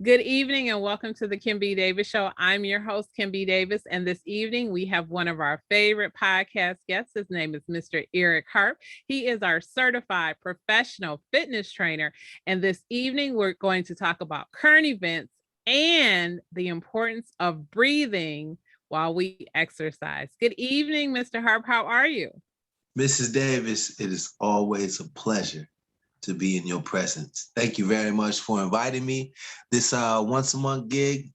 Good evening and welcome to the Kim B. Davis Show. I'm your host, Kim B. Davis, and this evening we have one of our favorite podcast guests. His name is Mr. Eric Harp. He is our certified professional fitness trainer, and this evening we're going to talk about current events and the importance of breathing while we exercise. Good evening, Mr. Harp. How are you? Mrs. Davis, it is always a pleasure to be in your presence. Thank you very much for inviting me. This once a month gig,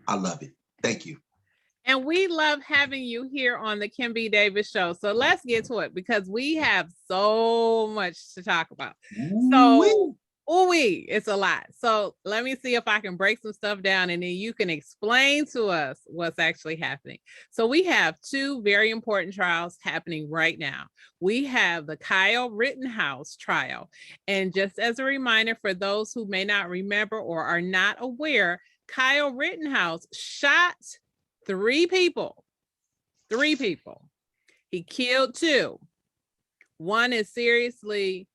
I love it. Thank you. And we love having you here on the Kim B. Davis Show. So let's get to it because we have so much to talk about. So, it's a lot. So let me see if I can break some stuff down and then you can explain to us what's actually happening. So we have two very important trials happening right now. We have the Kyle Rittenhouse trial. And just as a reminder for those who may not remember or are not aware, Kyle Rittenhouse shot three people. He killed two. One is seriously,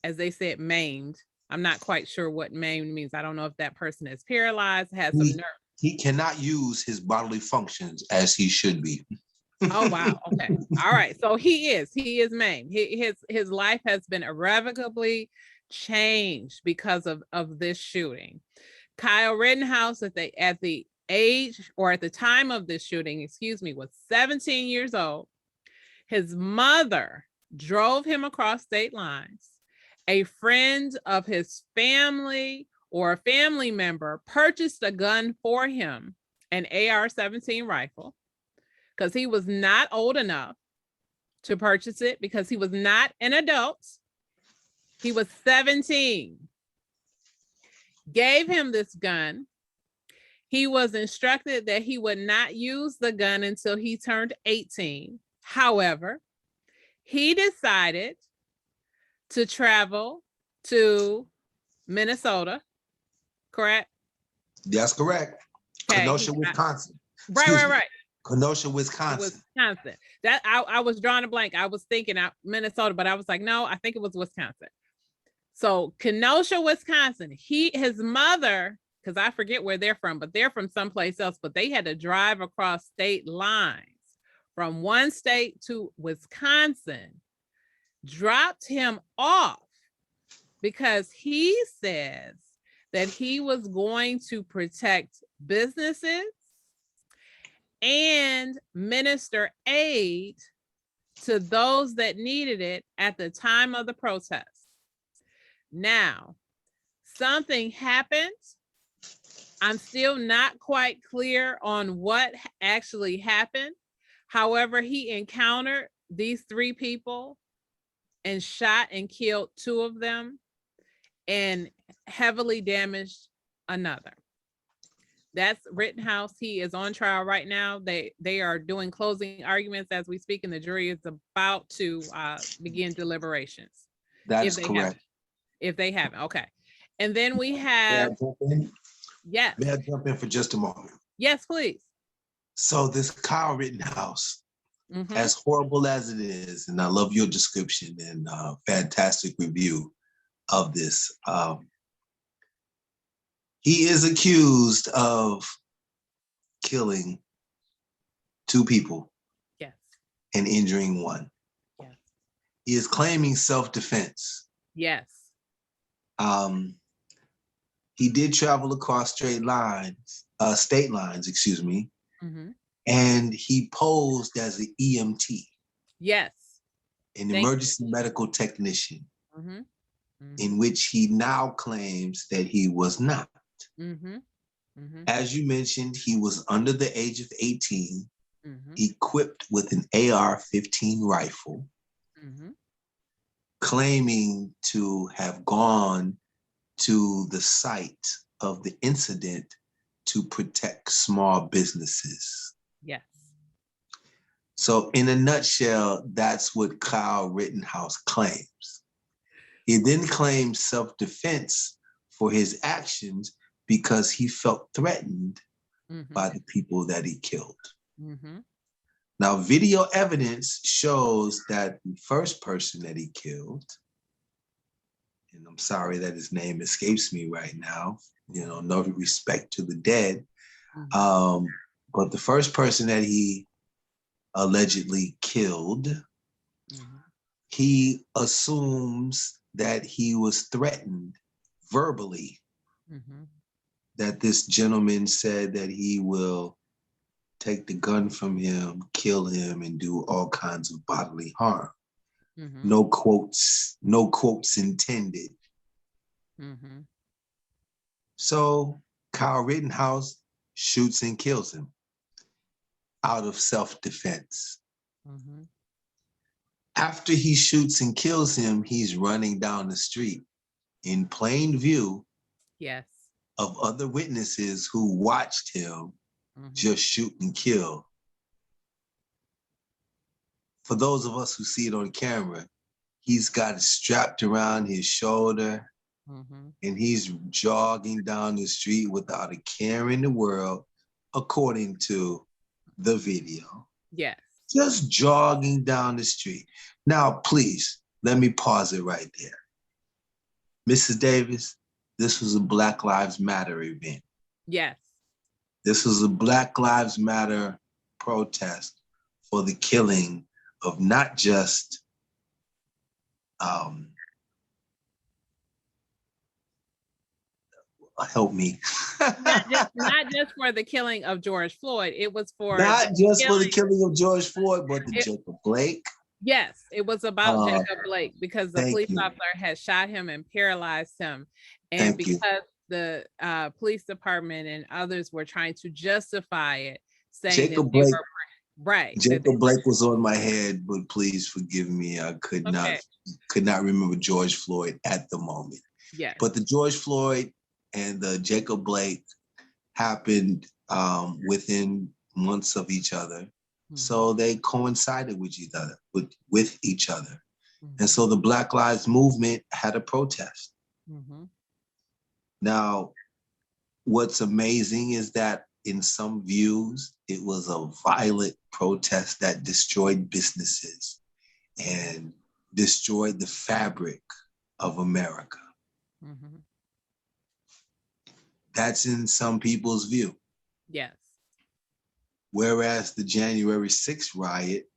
as they said, maimed. I'm not quite sure what maimed means. I don't know if that person is paralyzed, has some nerve. He cannot use his bodily functions as he should be. Oh, wow. Okay. All right. So he is maimed. His life has been irrevocably changed because of this shooting. Kyle Rittenhouse at the age or at the time of this shooting, was 17 years old. His mother drove him across state lines. A friend of his family or a family member purchased a gun for him, an AR-17 rifle, because he was not old enough to purchase it because he was not an adult. He was 17. Gave him this gun. He was instructed that he would not use the gun until he turned 18. However, he decided to travel to Minnesota, correct? That's correct. Okay. Kenosha, Wisconsin. Right. Kenosha, Wisconsin. That I was drawing a blank. I was thinking Minnesota, but I was like, no, I think it was Wisconsin. So Kenosha, Wisconsin. His mother, because I forget where they're from, but they're from someplace else, but they had to drive across state lines from one state to Wisconsin, dropped him off because he says that he was going to protect businesses and minister aid to those that needed it at the time of the protest. Now, something happened. I'm still not quite clear on what actually happened. However, he encountered these three people and shot and killed two of them and heavily damaged another. That's Rittenhouse. He is on trial right now. They are doing closing arguments as we speak, and the jury is about to begin deliberations. That is correct. If they haven't, okay. And then we have, yes. May I jump in for just a moment? Yes, please. So this Kyle Rittenhouse, as horrible as it is, and I love your description and fantastic review of this, he is accused of killing two people, yes, and injuring one. Yes. He is claiming self-defense. Yes. He did travel across state lines, and he posed as an EMT. Yes. An emergency medical technician, in which he now claims that he was not. As you mentioned, he was under the age of 18, equipped with an AR-15 rifle, claiming to have gone to the site of the incident to protect small businesses. Yes. So in a nutshell, that's what Kyle Rittenhouse claims. He then claims self-defense for his actions because he felt threatened by the people that he killed. Now, video evidence shows that the first person that he killed, and I'm sorry that his name escapes me right now, no respect to the dead. Mhm. But the first person that he allegedly killed, Mhm. he assumes that he was threatened verbally, Mhm. that this gentleman said that he will take the gun from him, kill him, and do all kinds of bodily harm. Mhm. No quotes intended. Mhm. So Kyle Rittenhouse shoots and kills him out of self-defense. Mhm. After he shoots and kills him, he's running down the street in plain view Yes. of other witnesses who watched him Mhm. just shoot and kill. For those of us who see it on camera, he's got it strapped around his shoulder Mhm. and he's jogging down the street without a care in the world, according to the video. Yes. Just jogging down the street. Now, please, let me pause it right there. Mrs. Davis, this was a Black Lives Matter event. Yes. This was a Black Lives Matter protest for the killing of not just help me. Not just for the killing of George Floyd. It was for the Not just for the killing. killing of George Floyd, but the It, Jacob Blake. yes, it was about Uh, Jacob Blake because the thank police you. officer had shot him and paralyzed him, and Thank you. because the police department and others were trying to justify it, saying that Jacob they Blake. were right. That they Jacob Blake was on my head, but please forgive me. I could okay. not remember George Floyd at the moment. Yes. But the George Floyd and the Jacob Blake happened within months of each other. Mhm. So they coincided with each other, with each other. And Mhm. so the Black Lives Movement had a protest. Mhm. Now, what's amazing is that in some views, it was a violent protest that destroyed businesses and destroyed the fabric of America. Mhm. That's in some people's view. Yes. Whereas the January 6th riot,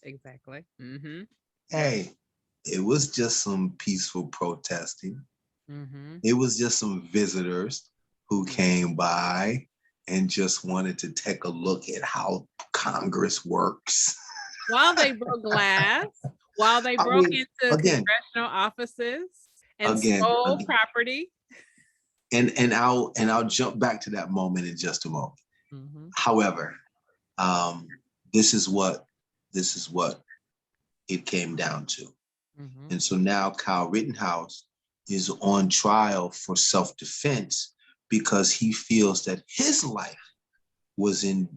Exactly. Mhm. hey, it was just some peaceful protesting. Mhm. It was just some visitors who came by and just wanted to take a look at how Congress works. While they broke glass, while they I broke mean, into again, congressional offices and again, stole again, property. and I'll jump back to that moment in just a moment. Mhm. However, um, this is what it came down to. Mhm. And so now Kyle Rittenhouse is on trial for self-defense because he feels that his life was in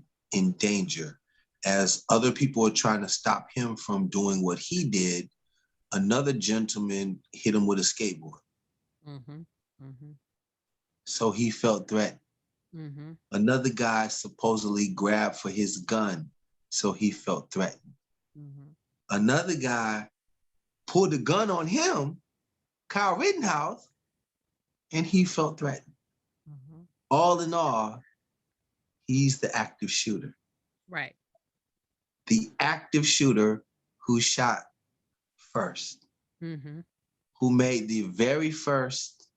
danger. As other people are trying to stop him from doing what he did, another gentleman hit him with a skateboard. Mhm. Mhm. So he felt threatened. Mhm. Another guy supposedly grabbed for his gun, so he felt threatened. Mhm. Another guy pulled a gun on him, Kyle Rittenhouse, and he felt threatened. Mhm. All in all, he's the active shooter. Right. The active shooter who shot first, Mhm. who made the very first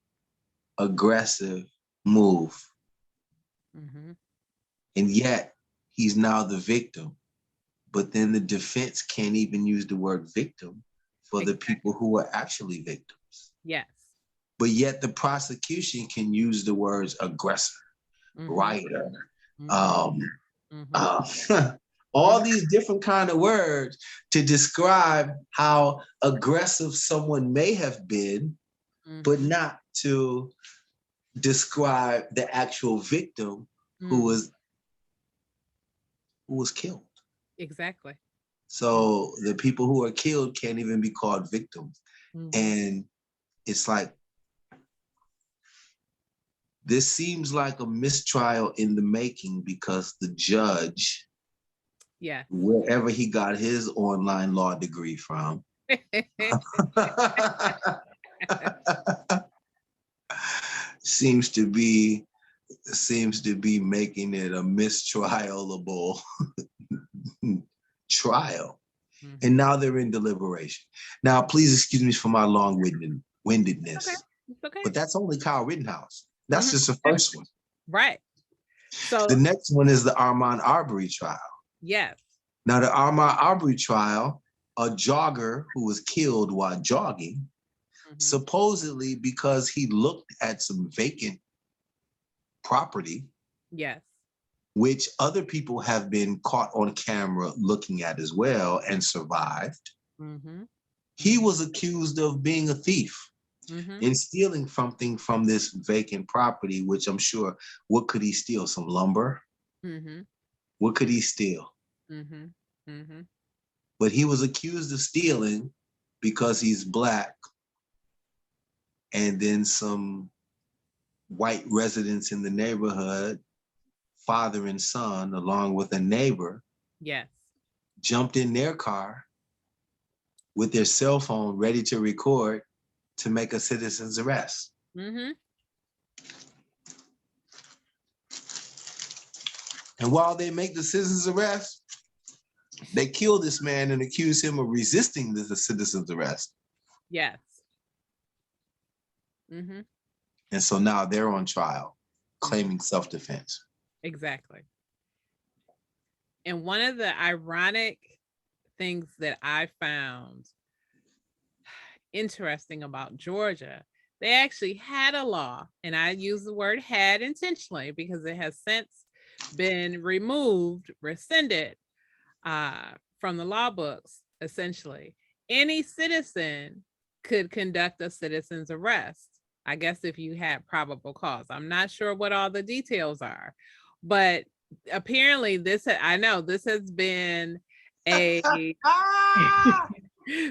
aggressive move. Mhm. And yet he's now the victim. But then the defense can't even use the word victim for the people Exactly. who are actually victims. Yes. But yet the prosecution can use the words aggressor, Mhm. writer, Mhm. um, Mhm. uh, all Mhm. these different kind of words to describe how aggressive someone may have been, but Mhm. not to describe the actual victim who Mhm. was killed. Exactly. So the people who are killed can't even be called victims. Mhm. And it's like, this seems like a mistrial in the making because the judge, Yes. wherever he got his online law degree from, seems to be making it a mistrialable trial. And now they're in deliberation. Now, please excuse me for my long-windedness, It's okay. but that's only Kyle Rittenhouse. That's just the first one. Right. So the next one is the Ahmaud Arbery trial. Yes. Now, the Ahmaud Arbery trial, a jogger who was killed while jogging, supposedly because he looked at some vacant property. Yes. Which other people have been caught on camera looking at as well and survived. He was accused of being a thief and stealing something from this vacant property, which I'm sure, what could he steal? Some lumber? What could he steal? But he was accused of stealing because he's Black, and then some white residents in the neighborhood, father and son, along with a neighbor, yes, jumped in their car with their cell phone ready to record to make a citizen's arrest. And while they make the citizen's arrest, they kill this man and accuse him of resisting the citizen's arrest. Yes. And so now they're on trial, claiming self-defense. Exactly. And one of the ironic things that I found interesting about Georgia, they actually had a law, and I use the word had intentionally because it has since been rescinded from the law books, essentially. Any citizen could conduct a citizen's arrest, I guess, if you had probable cause. I'm not sure what all the details are, but apparently I know this has been a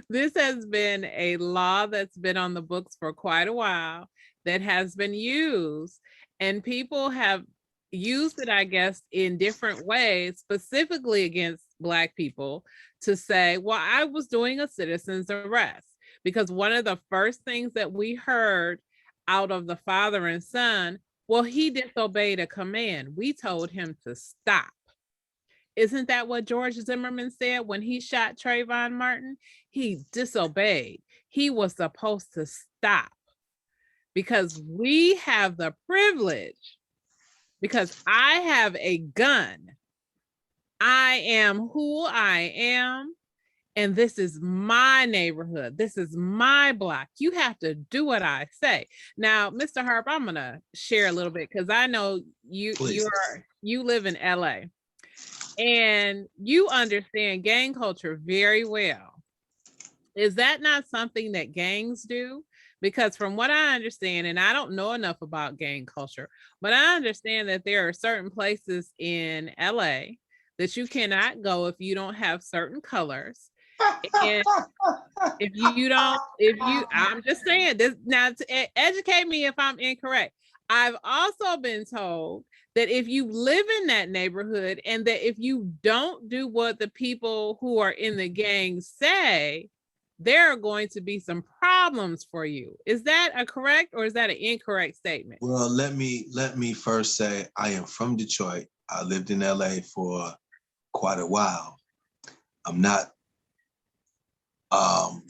this has been a law that's been on the books for quite a while that has been used, and people have used it, I guess, in different ways, specifically against Black people, to say, well, I was doing a citizen's arrest. Because one of the first things that we heard out of the father and son, well, he disobeyed a command. We told him to stop. Isn't that what George Zimmerman said when he shot Trayvon Martin? He disobeyed. He was supposed to stop because we have the privilege, because I have a gun. I am who I am. And this is my neighborhood. This is my block. You have to do what I say. Now, Mr. Harp, I'm gonna share a little bit because I know you live in LA and you understand gang culture very well. Is that not something that gangs do? Because from what I understand, and I don't know enough about gang culture, but I understand that there are certain places in LA that you cannot go if you don't have certain colors. And I'm just saying this now to educate me if I'm incorrect. I've also been told that if you live in that neighborhood and that if you don't do what the people who are in the gang say, there are going to be some problems for you. Is that a correct or is that an incorrect statement? Well, let me first say I am from Detroit. I lived in LA for quite a while. I'm not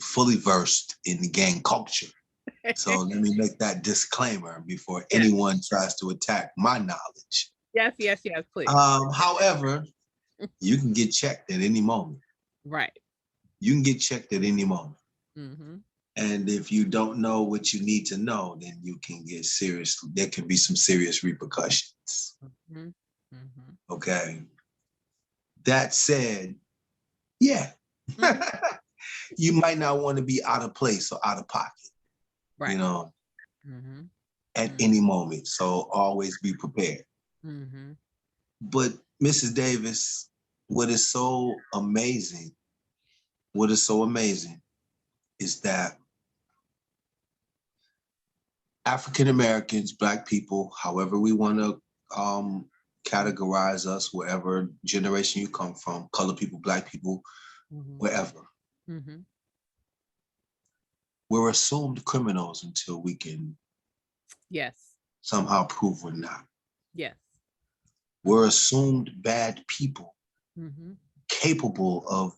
fully versed in the gang culture. So let me make that disclaimer before anyone tries to attack my knowledge. Yes, please. However, you can get checked at any moment. Right. You can get checked at any moment. And if you don't know what you need to know, then you can get serious. There can be some serious repercussions. Okay. That said, yeah. You might not want to be out of place or out of pocket, right? You know, at any moment. So always be prepared. But Mrs. Davis, what is so amazing is that African Americans, Black people, however we want to categorize us, wherever generation you come from, colored people, Black people, wherever. We're assumed criminals until we can somehow prove we're not. Yes. We're assumed bad people, capable of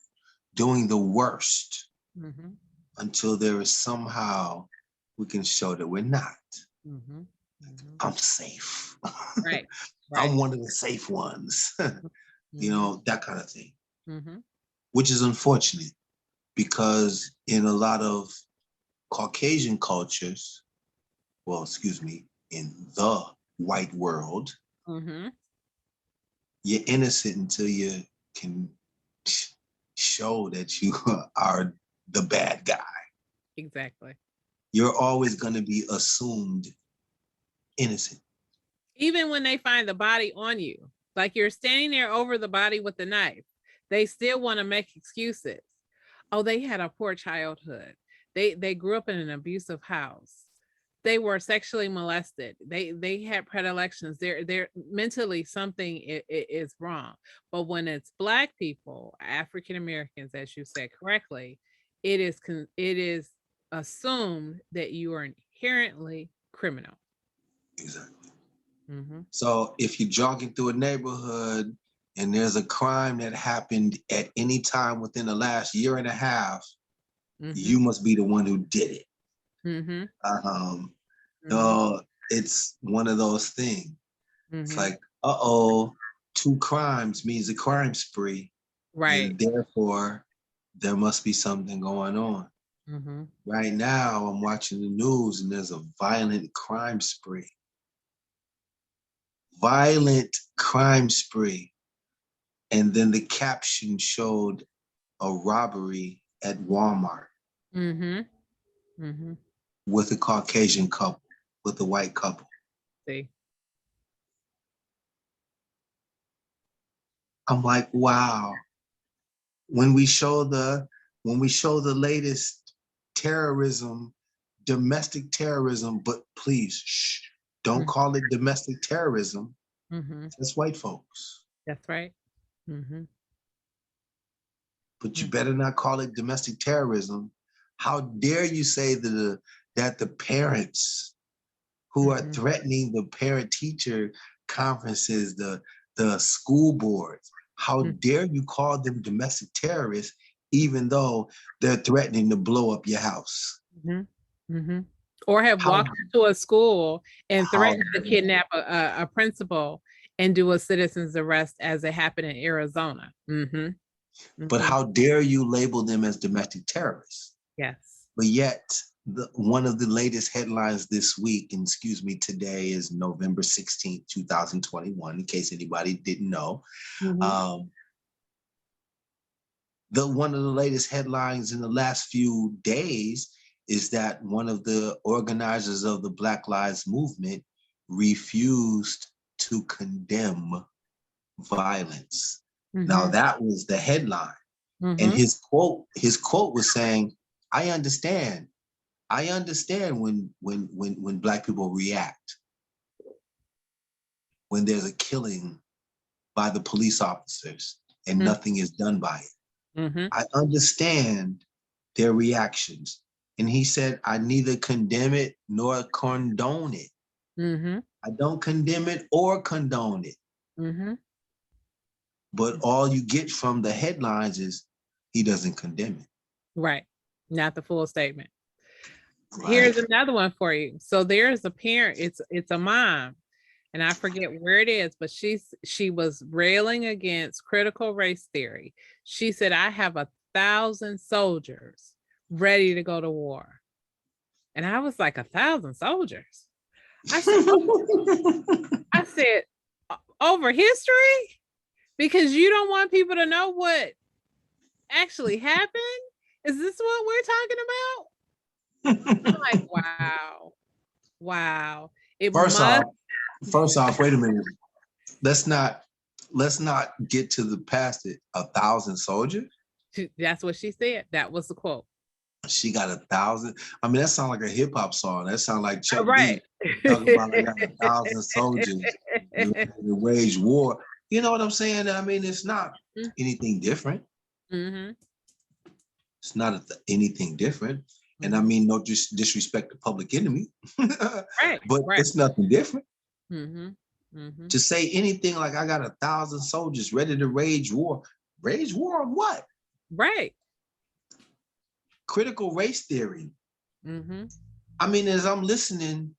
doing the worst until there is somehow we can show that we're not. I'm safe. Right. I'm one of the safe ones. You know, that kind of thing. Which is unfortunate because in a lot of Caucasian cultures, well, excuse me, in the white world, you're innocent until you can show that you are the bad guy. Exactly. You're always going to be assumed innocent. Even when they find the body on you, like you're standing there over the body with the knife, they still want to make excuses. Oh, they had a poor childhood. They grew up in an abusive house. They were sexually molested. They had predilections. They're mentally something is wrong. But when it's Black people, African Americans, as you said correctly, it is assumed that you are inherently criminal. Exactly. So if you're jogging through a neighborhood and there's a crime that happened at any time within the last year and a half, you must be the one who did it. It's one of those things. It's like, 2 crimes means a crime spree. Right. And therefore, there must be something going on. Right now, I'm watching the news and there's a violent crime spree. Violent crime spree. And then the caption showed a robbery at Walmart with a Caucasian couple, with a white couple. See. I'm like, wow. When we show the latest terrorism, domestic terrorism, but please, shh, don't call it domestic terrorism. That's white folks. That's right. But you better not call it domestic terrorism. How dare you say that the parents who are threatening the parent-teacher conferences, the school boards, how dare you call them domestic terrorists, even though they're threatening to blow up your house? Or have walked into a school and threatened to kidnap a principal and do a citizen's arrest, as it happened in Arizona. But how dare you label them as domestic terrorists? Yes. But yet, one of the latest headlines this week, and excuse me, today is November 16th, 2021, in case anybody didn't know. One of the latest headlines in the last few days is that one of the organizers of the Black Lives Movement refused to condemn violence. Now that was the headline. And his quote was saying, I understand when Black people react, when there's a killing by the police officers and nothing is done by it. I understand their reactions. And he said, I neither condemn it nor condone it. I don't condemn it or condone it. But all you get from the headlines is he doesn't condemn it. Right. Not the full statement. Right. Here's another one for you. So there's a parent, it's a mom, and I forget where it is, but she was railing against critical race theory. She said, I have 1,000 soldiers ready to go to war. And I was like, 1,000 soldiers? I said, over history? Because you don't want people to know what actually happened? Is this what we're talking about? I'm like, wow. First off, wait a minute. Let's not get to the past it. 1,000 soldiers? That's what she said. That was the quote. She got 1,000. I mean, that sounds like a hip hop song. That sounds like Chuck right. D talking about I got 1,000 soldiers to wage war. You know what I'm saying? I mean, it's not anything different. It's not anything different. And I mean, no disrespect to Public Enemy, Right. but Right. it's nothing different. Mm-hmm. Mm-hmm. To say anything like I got 1,000 soldiers ready to wage war. Wage war on what? Right. Critical race theory. Mm-hmm. I mean, as I'm listening,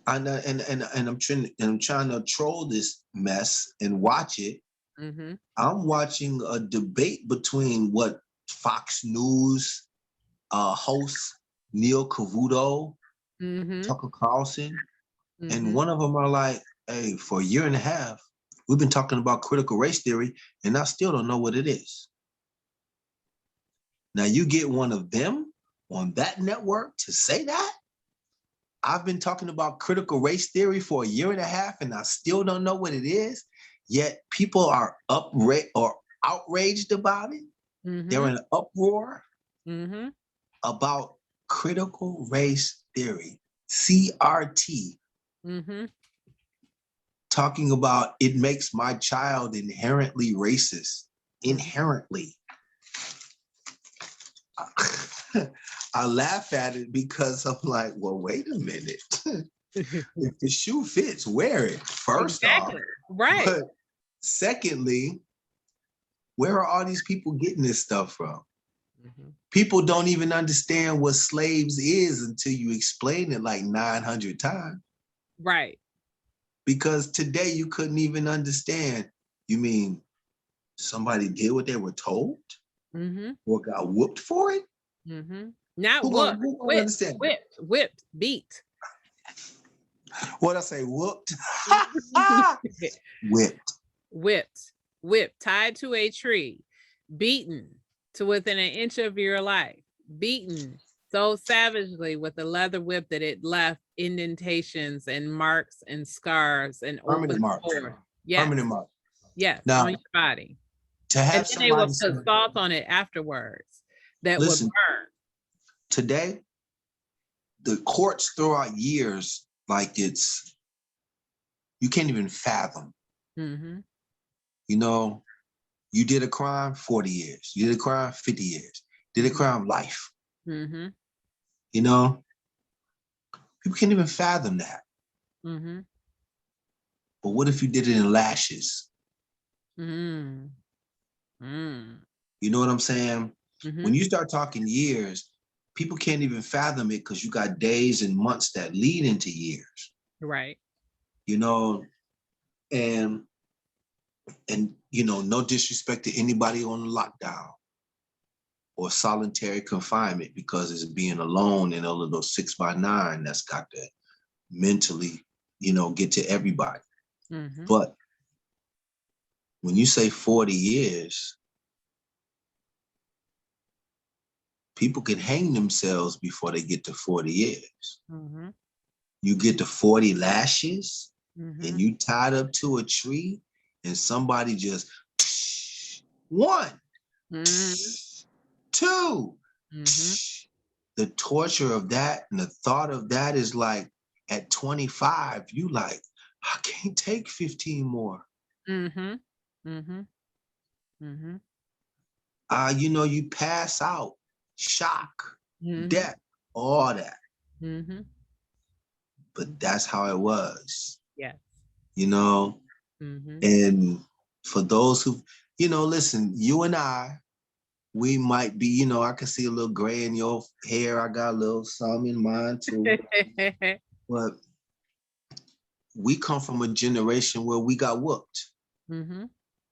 and I'm trying to troll this mess and watch it. Mm-hmm. I'm watching a debate between what Fox News host Neil Cavuto, Mm-hmm. Tucker Carlson, and Mm-hmm. one of them are like, "Hey, for a year and a half, we've been talking about critical race theory, and I still don't know what it is." Now you get one of them on that network to say that. I've been talking about critical race theory for a year and a half, and I still don't know what it is. Yet people are outraged about it. Mm-hmm. They're in an uproar Mm-hmm. about critical race theory, CRT, Mm-hmm. talking about it makes my child inherently racist. Inherently. I laugh at it because I'm like, well, wait a minute. If the shoe fits, wear it, first off. Right. But secondly, where are all these people getting this stuff from? Mm-hmm. People don't even understand what slaves is until you explain it like 900 times. Right. Because today you couldn't even understand. You mean somebody did what they were told? Mm-hmm. Or got whooped for it? Mm-hmm. Not Who whooped. gonna understand? Whipped, beat. What I say, whooped? Whipped. Whipped, tied to a tree, beaten to within an inch of your life, beaten so savagely with the leather whip that it left indentations and marks and scars and Permanent open mark. sores. Yes. Permanent mark. Yes, Now, on your body. to And have then they will somebody put salt on it afterwards that would listen, burn. today, the courts throw out years like it's, you can't even fathom. Mm-hmm. You know, you did a crime, 40 years. You did a crime, 50 years. Did a crime, life. Mm-hmm. You know, people can't even fathom that. Mm-hmm. But what if you did it in lashes? Mm. Mm. You know what I'm saying? Mm-hmm. When you start talking years, people can't even fathom it because you got days and months that lead into years. Right. You know, and you know, no disrespect to anybody on the lockdown or solitary confinement, because it's being alone in a little 6x9 that's got to mentally, you know, get to everybody. Mm-hmm. But when you say 40 years, people can hang themselves before they get to 40 years. Mm-hmm. You get to 40 lashes Mm-hmm. and you tied up to a tree and somebody just one, Mm-hmm. two. Mm-hmm. The torture of that and the thought of that is like at 25, you like, I can't take 15 more. Mm-hmm. Mm-hmm. Mm-hmm. You know, you pass out, shock, Mm-hmm. death, all that. Mm-hmm. But that's how it was, Yes. you know? Mm-hmm. And for those who, you know, listen, you and I, we might be, you know, I can see a little gray in your hair. I got a little some in mine too. But we come from a generation where we got whooped. Mm-hmm.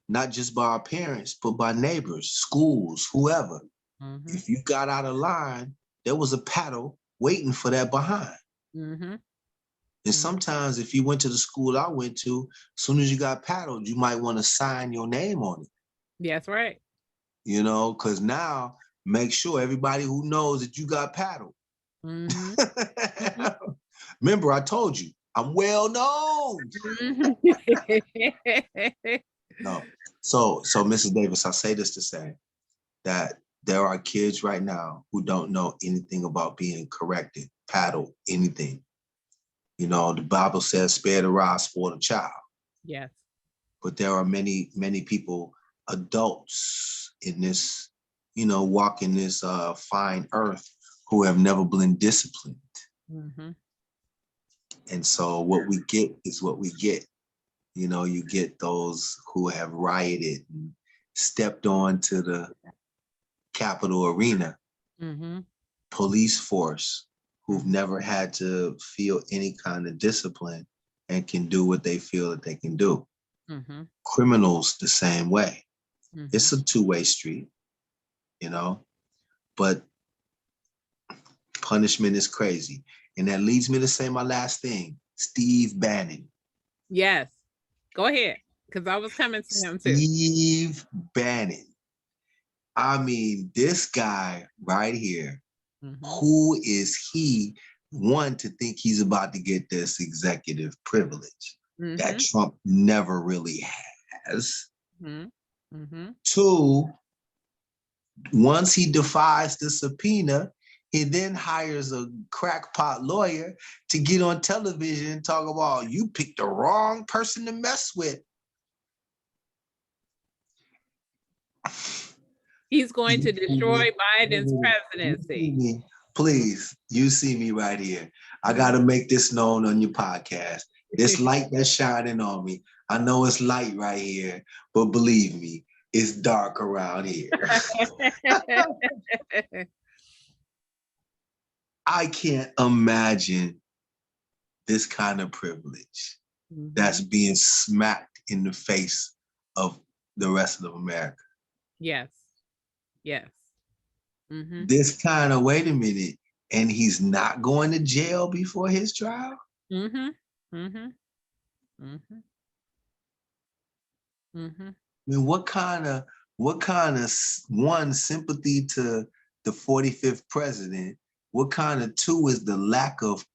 Not just by our parents, but by neighbors, schools, whoever. Mm-hmm. If you got out of line, there was a paddle waiting for that behind. Mm-hmm. And sometimes if you went to the school I went to, as soon as you got paddled, you might want to sign your name on it. That's right. You know, because now make sure everybody who knows that you got paddled. Mm-hmm. Remember, I told you, I'm well known. No. So Mrs. Davis, I say this to say that there are kids right now who don't know anything about being corrected, paddled, anything. You know, the Bible says, spare the rod, spoil the child. Yes. But there are many, many people, adults in this, you know, walking this fine earth who have never been disciplined. Mm-hmm. And so what we get is what we get. You know, you get those who have rioted and stepped onto the Capitol arena, Mm-hmm. police force, who've never had to feel any kind of discipline and can do what they feel that they can do. Mm-hmm. Criminals the same way. Mm-hmm. It's a two-way street, you know, but punishment is crazy. And that leads me to say my last thing, Steve Bannon. Yes. Go ahead. Because I was coming to him too. Steve Bannon. I mean, this guy right here, Mm-hmm. who is he, one, to think he's about to get this executive privilege that Mm-hmm. Trump never really has? Mm-hmm. Mm-hmm. Two, once he defies the subpoena, he then hires a crackpot lawyer to get on television and talk about, you picked the wrong person to mess with. He's going to destroy Biden's presidency. Please, you see me right here. I got to make this known on your podcast. This light that's shining on me, I know it's light right here, but believe me, it's dark around here. I can't imagine this kind of privilege that's being smacked in the face of the rest of America. Yes. Yes. Mm-hmm. This kind of, wait a minute, and he's not going to jail before his trial? Mm-hmm. Mm-hmm. Mm-hmm. Mm-hmm. I mean, what kind of one, sympathy to the 45th president? What kind of two is the lack of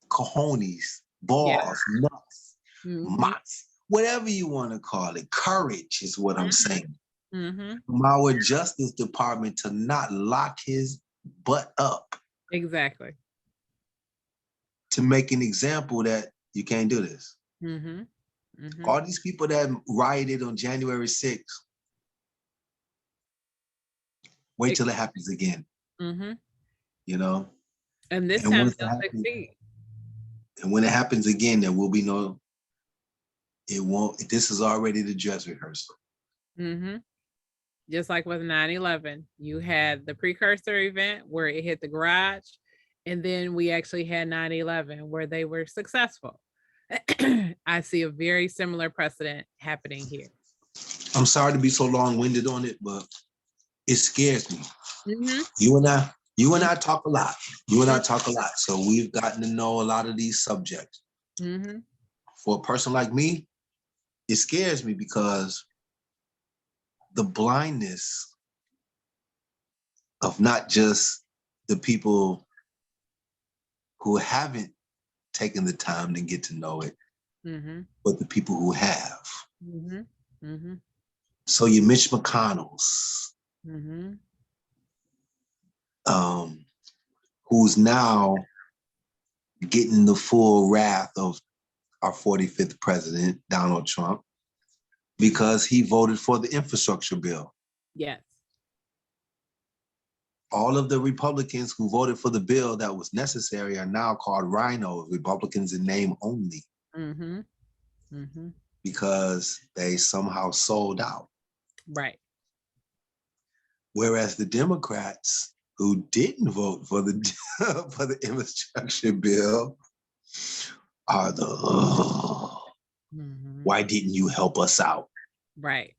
cojones, balls, nuts, mutts, whatever you want to call it? Courage is what I'm saying. From our Justice Department to not lock his butt up. Exactly. To make an example that you can't do this. All these people that rioted on January 6th, wait till it happens again. You know? And this time they'll succeed. And when it happens again, there will be no, it won't, this is already the dress rehearsal. Just like with 9/11, you had the precursor event where it hit the garage, and then we actually had 9/11 where they were successful. I see a very similar precedent happening here. I'm sorry to be so long-winded on it, but it scares me. You and I talk a lot. You and I talk a lot. So we've gotten to know a lot of these subjects. For a person like me, it scares me because the blindness of not just the people who haven't taken the time to get to know it, but the people who have. So your Mitch McConnells, who's now getting the full wrath of our 45th president, Donald Trump, because he voted for the infrastructure bill. Yes. All of the Republicans who voted for the bill that was necessary are now called rhinos, Republicans in name only. Because they somehow sold out. Right. Whereas the Democrats who didn't vote for the for the infrastructure bill are the, why didn't you help us out? Right.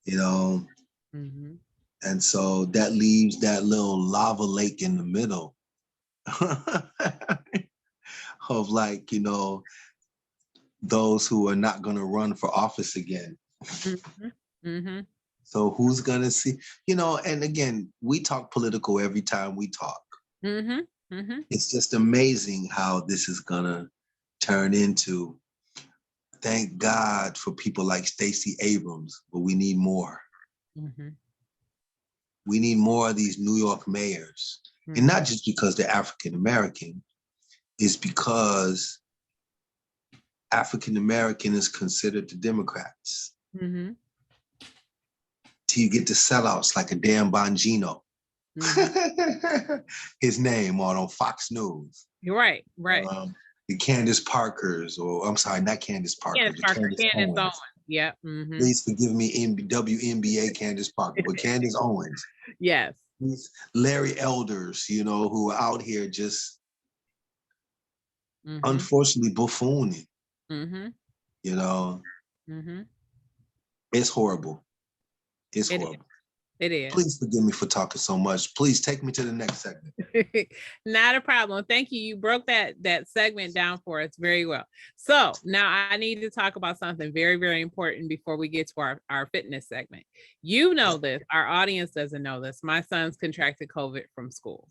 You know? And so that leaves that little lava lake in the middle of, like, you know, those who are not going to run for office again. So who's going to see, you know, and again, we talk political every time we talk. It's just amazing how this is going to turn into. Thank God for people like Stacey Abrams, but we need more. We need more of these New York mayors. And not just because they're African-American, it's because African-American is considered the Democrats. Till you get the sellouts like a damn Bongino. his name on Fox News. You're right. The Candace Parkers, or I'm sorry, not Candace Parker, Candace Owens. Yeah. Please forgive me, WNBA Candace Parker, but Candace Owens. Yes. Larry Elders, who are out here just unfortunately buffooning. It's horrible. It's horrible. It is. Please forgive me for talking so much. Please take me to the next segment. Not a problem. Thank you. You broke that segment down for us very well. So now I need to talk about something very, very important before we get to our fitness segment. You know this. Our audience doesn't know this. My sons contracted COVID from school.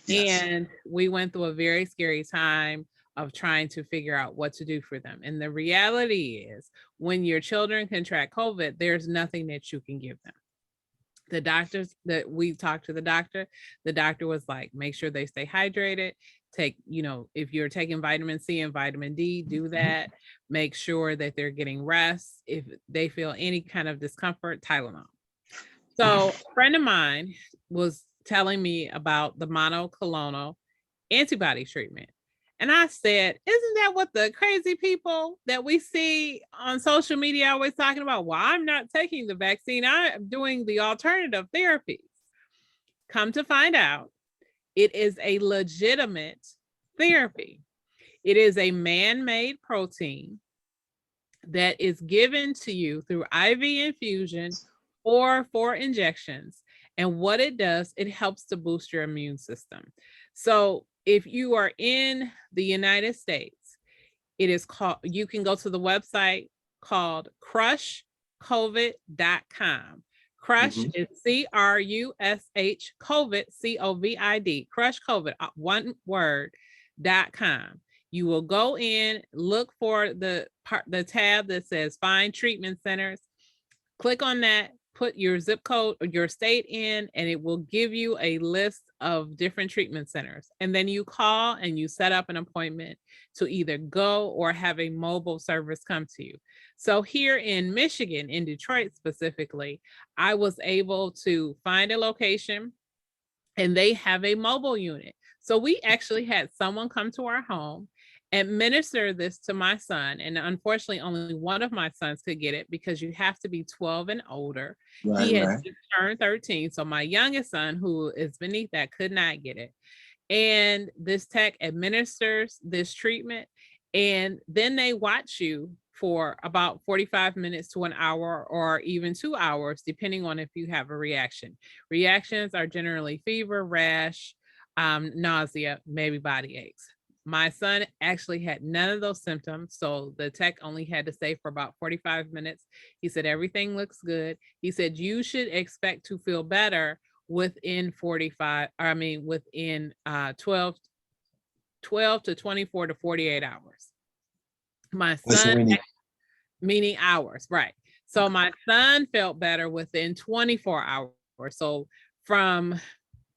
Yes. And we went through a very scary time of trying to figure out what to do for them. And the reality is, when your children contract COVID, there's nothing that you can give them. The doctors that we talked to, the doctor was like, make sure they stay hydrated. Take, if you're taking vitamin C and vitamin D, do that. Make sure that they're getting rest. If they feel any kind of discomfort, Tylenol. So a friend of mine was telling me about the monoclonal antibody treatment. And I said, isn't that what the crazy people that we see on social media always talking about? Well, I'm not taking the vaccine. I'm doing the alternative therapies. Come to find out, it is a legitimate therapy. It is a man-made protein that is given to you through IV infusion or 4 injections. And what it does, it helps to boost your immune system. So if you are in the United States, it is called, you can go to the website called crushcovid.com. Crush is CRUSH COVID, COVID, Crush COVID, one word, .com. You will go in, look for the tab that says Find Treatment Centers. Click on that, put your zip code or your state in, and it will give you a list of different treatment centers. And then you call and you set up an appointment to either go or have a mobile service come to you. So here in Michigan, in Detroit specifically, I was able to find a location and they have a mobile unit. So we actually had someone come to our home, administer this to my son. And unfortunately, only one of my sons could get it because you have to be 12 and older. He had just turned 13. So my youngest son, who is beneath that, could not get it. And this tech administers this treatment, and then they watch you for about 45 minutes to an hour or even 2 hours, depending on if you have a reaction. Reactions are generally fever, rash, nausea, maybe body aches. My son actually had none of those symptoms. So the tech only had to stay for about 45 minutes. He said, everything looks good. He said, you should expect to feel better within 12 to 24 to 48 hours. My son, meaning hours, right? So my son felt better within 24 hours. So from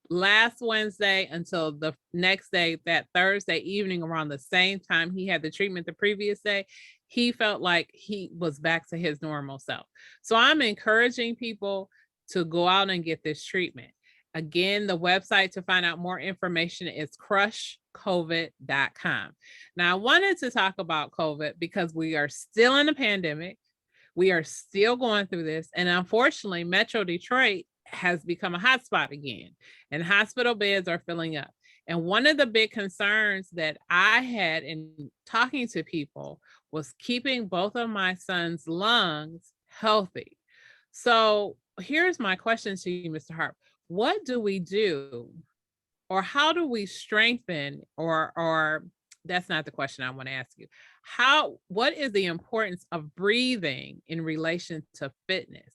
last Wednesday until the next day, that Thursday evening around the same time he had the treatment the previous day, he felt like he was back to his normal self. So I'm encouraging people to go out and get this treatment. Again, the website to find out more information is crushcovid.com. Now, I wanted to talk about COVID because we are still in a pandemic. We are still going through this. And unfortunately, Metro Detroit has become a hotspot again, and hospital beds are filling up. And one of the big concerns that I had in talking to people was keeping both of my son's lungs healthy. So here's my question to you, Mr. Harp. What do we do, or how do we strengthen, or that's not the question I want to ask you. What is the importance of breathing in relation to fitness?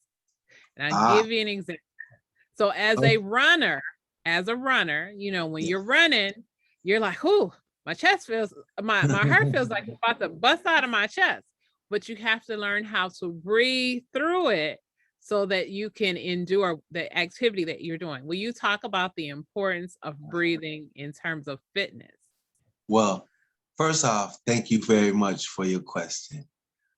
And I'll give you an example. So as a runner, when you're running, you're like, "Ooh, my chest feels, my heart feels like it's about to bust out of my chest." But you have to learn how to breathe through it so that you can endure the activity that you're doing. Will you talk about the importance of breathing in terms of fitness? Well, first off, thank you very much for your question.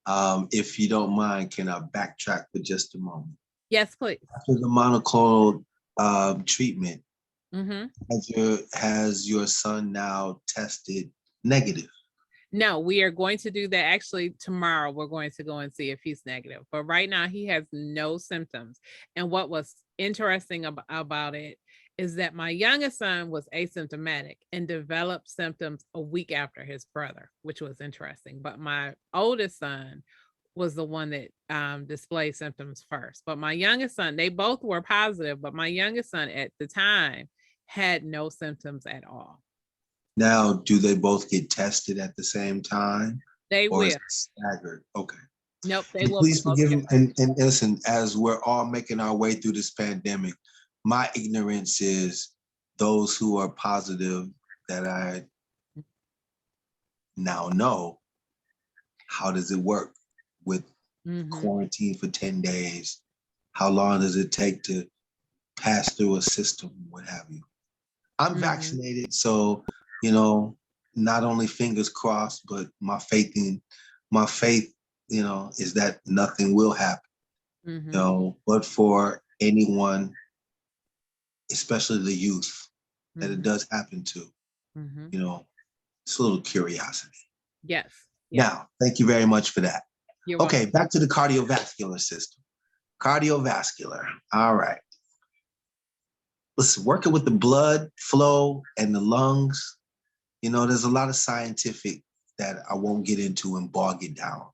If you don't mind, can I backtrack for just a moment? Yes, please. After the monoclonal treatment, Mm-hmm. Has your son now tested negative? No, we are going to do that actually tomorrow. We're going to go and see if he's negative. But right now, he has no symptoms. And what was interesting about it is that my youngest son was asymptomatic and developed symptoms a week after his brother, which was interesting. But my oldest son was the one that displayed symptoms first. But my youngest son, they both were positive, but my youngest son at the time had no symptoms at all. Now, do they both get tested at the same time, They or is will. it staggered? Okay. Nope, they And will please both forgive get me. And listen, as we're all making our way through this pandemic, my ignorance is those who are positive that I now know. How does it work with quarantine for 10 days? How long does it take to pass through a system, what have you? I'm vaccinated, so, you know, not only fingers crossed, but my faith, you know, is that nothing will happen. You know, but for anyone, especially the youth, that it does happen to, you know, it's a little curiosity. Yes. Now, thank you very much for that. You're welcome. Okay, back to the cardiovascular system. Cardiovascular, all right. Listen, working with the blood flow and the lungs, you know, there's a lot of scientific that I won't get into and bog it down.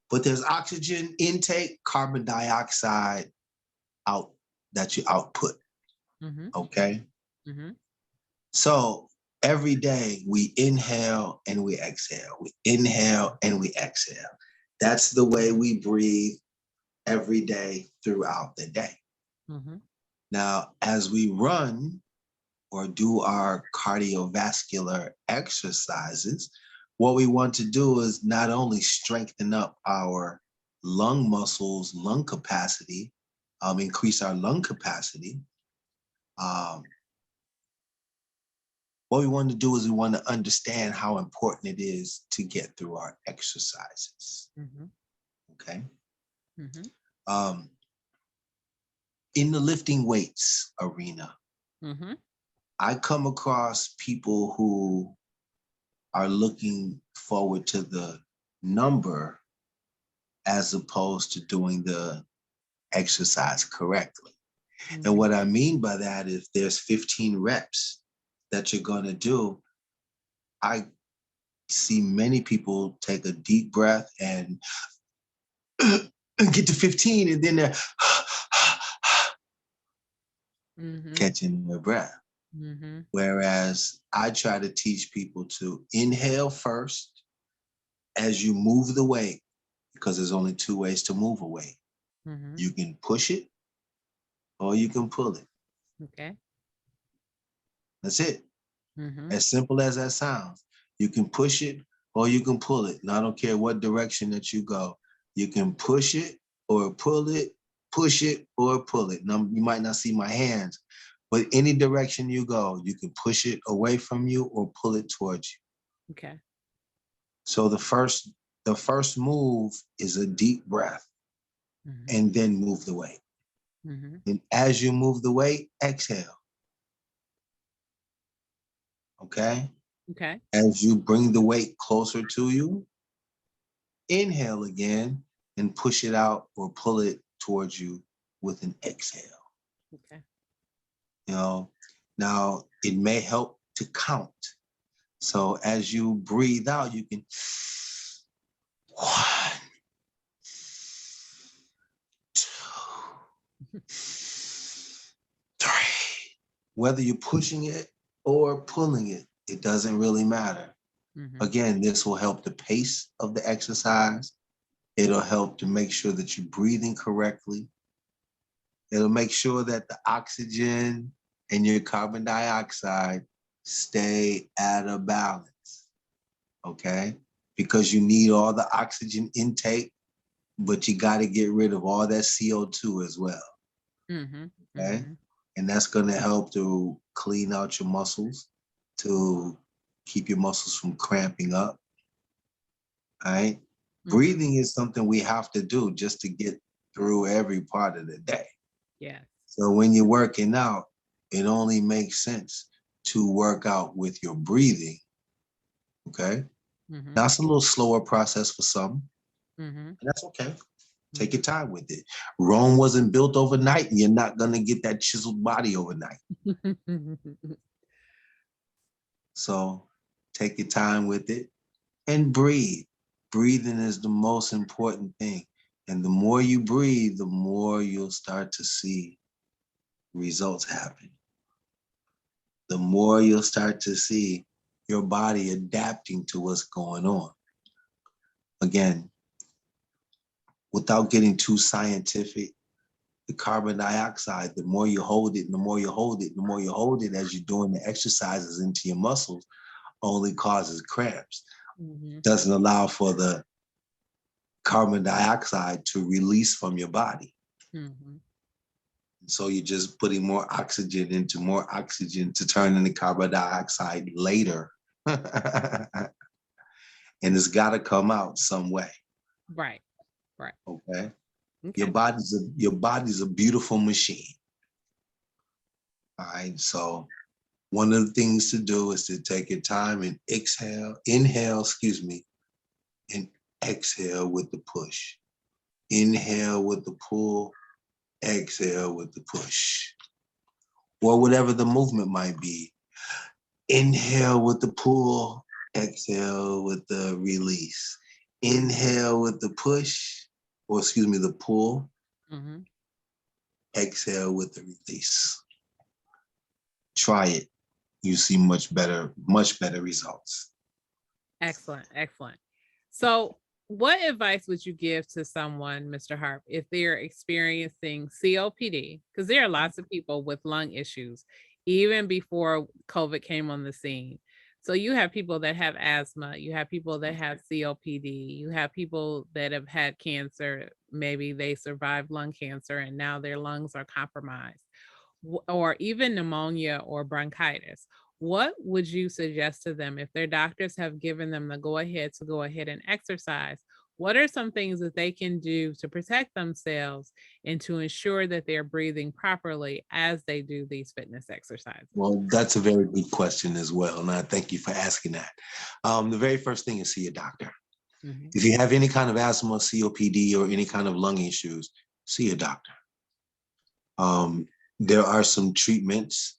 But there's oxygen intake, carbon dioxide out that you output. Okay. So every day we inhale and we exhale. We inhale and we exhale. That's the way we breathe every day throughout the day. Now, as we run or do our cardiovascular exercises, what we want to do is not only strengthen up our lung muscles, lung capacity, increase our lung capacity. What we want to do is we want to understand how important it is to get through our exercises. Okay. In the lifting weights arena, I come across people who are looking forward to the number as opposed to doing the exercise correctly. And what I mean by that is there's 15 reps that you're going to do. I see many people take a deep breath and get to 15, and then they're catching their breath. Whereas I try to teach people to inhale first as you move the weight, because there's only two ways to move a weight. You can push it or you can pull it. Okay. That's it. As simple as that sounds. You can push it or you can pull it. And I don't care what direction that you go. You can push it or pull it, push it or pull it. Now, you might not see my hands, but any direction you go, you can push it away from you or pull it towards you. Okay. So the first move is a deep breath and then move the weight. And as you move the weight, exhale. Okay? Okay. As you bring the weight closer to you, inhale again and push it out or pull it towards you with an exhale. Okay. You know, now it may help to count. So as you breathe out, you can 1, 2, 3. Whether you're pushing it or pulling it, it doesn't really matter. Again, this will help the pace of the exercise. It'll help to make sure that you're breathing correctly. It'll make sure that the oxygen and your carbon dioxide stay at a balance, okay? Because you need all the oxygen intake, but you got to get rid of all that CO2 as well, okay? And that's going to help to clean out your muscles, to keep your muscles from cramping up, all right? Breathing is something we have to do just to get through every part of the day. Yeah. So when you're working out, it only makes sense to work out with your breathing. Okay. Mm-hmm. Now it's a little slower process for some. Mm-hmm. And that's okay. Take your time with it. Rome wasn't built overnight, and you're not going to get that chiseled body overnight. So take your time with it and breathe. Breathing is the most important thing. And the more you breathe, the more you'll start to see results happen. The more you'll start to see your body adapting to what's going on. Again, without getting too scientific, the carbon dioxide, the more you hold it, and the more you hold it, the more you hold it as you're doing the exercises into your muscles, only causes cramps. Mm-hmm. Doesn't allow for the carbon dioxide to release from your body. Mm-hmm. So you're just putting more oxygen to turn into carbon dioxide later. And it's got to come out some way. Right. Right. Okay. Okay. Your body's a beautiful machine. All right. So one of the things to do is to take your time and inhale, and exhale with the push. Inhale with the pull, exhale with the push. Or whatever the movement might be. Inhale with the pull, exhale with the release. Inhale with the push, the pull. Mm-hmm. Exhale with the release. Try it. You see much better results. Excellent. Excellent. So, what advice would you give to someone, Mr. Harp, if they're experiencing COPD? Because there are lots of people with lung issues, even before COVID came on the scene. So, you have people that have asthma, you have people that have COPD, you have people that have had cancer. Maybe they survived lung cancer and now their lungs are compromised, or even pneumonia or bronchitis. What would you suggest to them if their doctors have given them the go ahead and exercise? What are some things that they can do to protect themselves and to ensure that they're breathing properly as they do these fitness exercises? Well, that's a very good question as well. And I thank you for asking that. The very first thing is see a doctor. Mm-hmm. If you have any kind of asthma, COPD, or any kind of lung issues, see a doctor. There are some treatments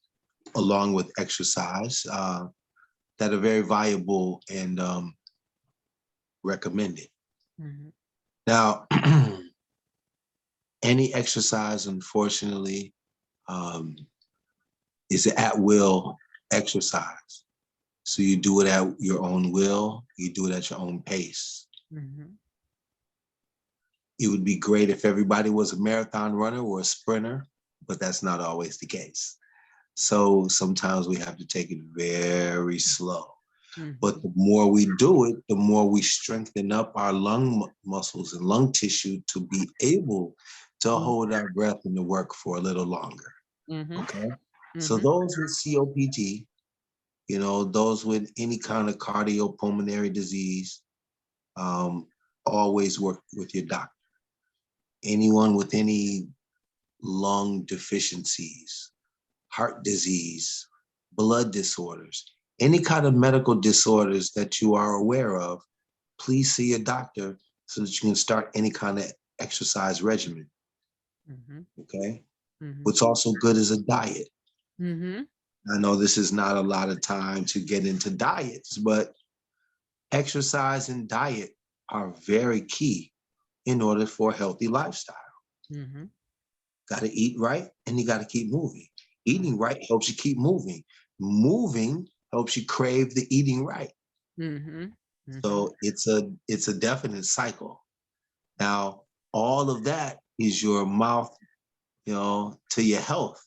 along with exercise that are very viable and recommended. Mm-hmm. Now, any exercise, unfortunately, is an at-will exercise. So you do it at your own will, you do it at your own pace. Mm-hmm. It would be great if everybody was a marathon runner or a sprinter, but that's not always the case. So sometimes we have to take it very slow. Mm-hmm. But the more we do it, the more we strengthen up our lung muscles and lung tissue to be able to hold our breath and to work for a little longer. Mm-hmm. Okay. Mm-hmm. So those with COPD, those with any kind of cardiopulmonary disease, always work with your doctor. Anyone with any lung deficiencies, heart disease, blood disorders, any kind of medical disorders that you are aware of, please see a doctor so that you can start any kind of exercise regimen. Mm-hmm. Okay. Mm-hmm. What's also good is a diet. Mm-hmm. I know this is not a lot of time to get into diets, but exercise and diet are very key in order for a healthy lifestyle. Mm-hmm. Got to eat right and you got to keep moving. Eating right helps you keep moving. Moving helps you crave the eating right. Mm-hmm. Mm-hmm. So it's a definite cycle. Now, all of that is your mouth, to your health.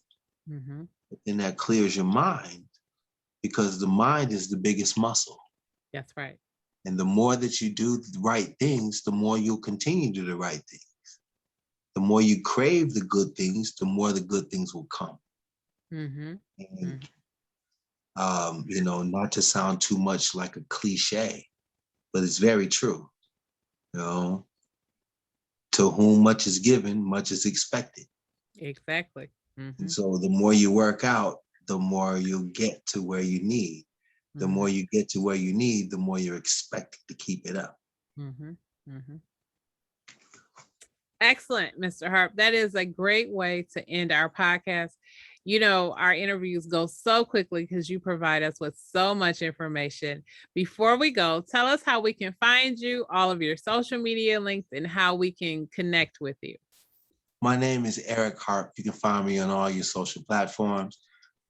Mm-hmm. And that clears your mind because the mind is the biggest muscle. That's right. And the more that you do the right things, the more you'll continue to do the right things. The more you crave the good things, the more the good things will come. Mm-hmm. And, not to sound too much like a cliche, but it's very true. To whom much is given, much is expected. Exactly. And so the more you work out, the more you'll get to where you need. The more you get to where you need, the more you're expected to keep it up. Excellent, Mr. Harp. That is a great way to end our podcast. You know, our interviews go so quickly because you provide us with so much information. Before we go, tell us how we can find you, all of your social media links, and how we can connect with you. My name is Eric Harp. You can find me on all your social platforms.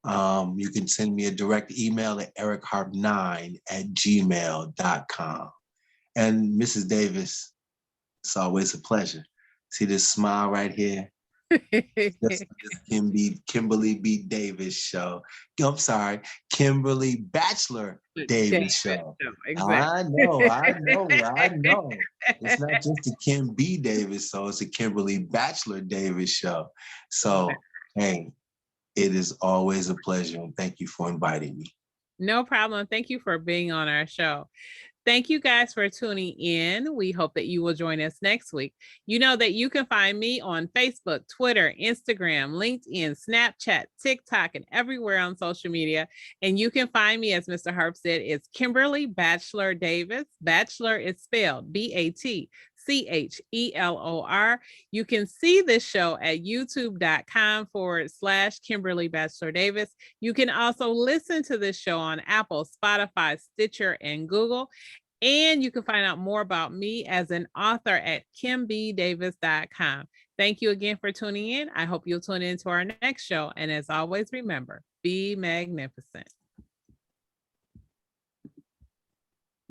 You can send me a direct email at eric.harp9@gmail.com. And Mrs. Davis, it's always a pleasure. See this smile right here? This Kimberly B. Davis show. I'm sorry, Kimberly Bachelor Davis show. Exactly. I know. It's not just a Kim B. Davis show, it's a Kimberly Bachelor Davis show. So, hey, it is always a pleasure, and thank you for inviting me. No problem. Thank you for being on our show. Thank you guys for tuning in. We hope that you will join us next week. You know that you can find me on Facebook, Twitter, Instagram, LinkedIn, Snapchat, TikTok, and everywhere on social media. And you can find me, as Mr. Harp said, it's Kimberly Bachelor Davis. Bachelor is spelled BATCHELOR. You can see this show at youtube.com/Kimberly Bachelor Davis. You can also listen to this show on Apple, Spotify, Stitcher, and Google. And you can find out more about me as an author at kimbdavis.com. Thank you again for tuning in. I hope you'll tune in to our next show. And as always, remember, be magnificent.